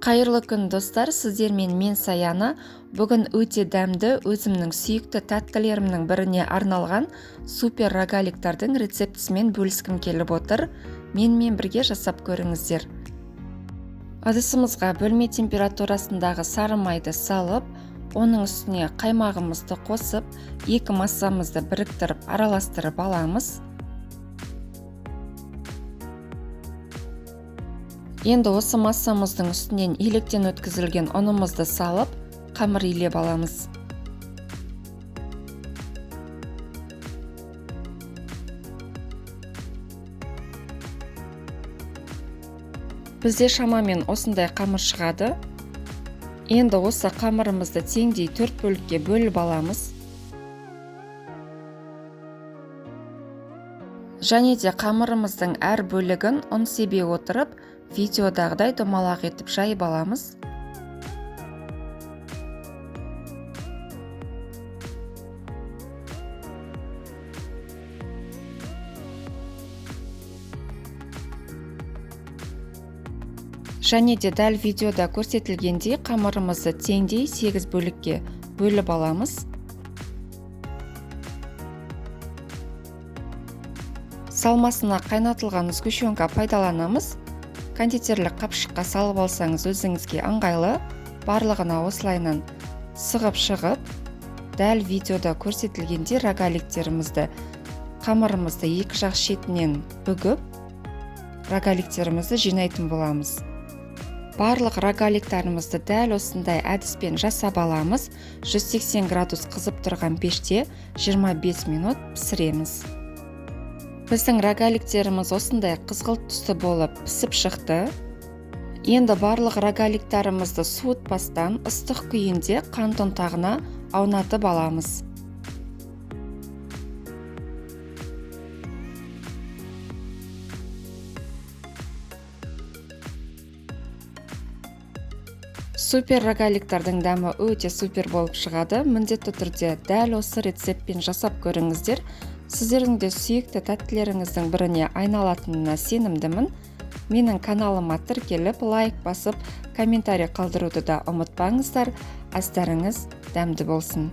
Қайырлы күн достар, сіздермен мен Саяна. Бүгін өте дәмді, өзімнің сүйікті тәттілерімнің біріне арналған супер рогаликтардың рецептісімен бөліскім келіп отыр. Менімен бірге жасап көріңіздер. Ыдысымызға бөлме температурасындағы сары майды салып, оның үстіне қаймағымызды қосып, екі массамызды біріктіріп, араластырып аламыз. Енді осы массамыздың үстінен електен өткізілген ұнымызды салып, қамыр илеп аламыз. Бізде шамамен осындай қамыр шығады. Енді осы қамырымызды теңдей 4 бөлікке бөліп аламыз. Және де қамырымыздың әр бөлігін ұн себе отырып, видеодағыдай домалақ етіп жайып аламыз. Және де дәл видеода көрсетілгендей қамырымызды теңдей 8 бөлікке бөліп аламыз. Салмасына қайнатылған сгущенка пайдаланамыз. Кондитерлік қапшыққа салып алсаңыз өзіңізге ыңғайлы. Барлығына осылайынан сығып шығып, дәл видеода көрсетілгендей рогаликтерімізді, қамырымызды екі жақ шетінен бүгіп, рогаликтерімізді жинайтын боламыз. Барлық рогаликтарымызды дәл осындай әдіспен жасап аламыз. 180 градус қызып тұрған пеште 25 минут пісіреміз. Біздің рогаликтеріміз осындай қызғылт түсті болып пісіп шықты. Енді барлық рогаликтарымызды суытпастан ыстық күйінде қант ұнтағына аунатып аламыз. Супер рогаликтардың дәмі өте супер болып шығады. Міндетті түрде дәл осы рецептпен жасап көріңіздер. Сіздердің де сүйікті тәттілеріңіздің біріне айналатынына сенімдімін. Менің каналыма тіркеліп, лайк басып, комментарий қалдыруды да ұмытпаңыздар. Астарыңыз дәмді болсын.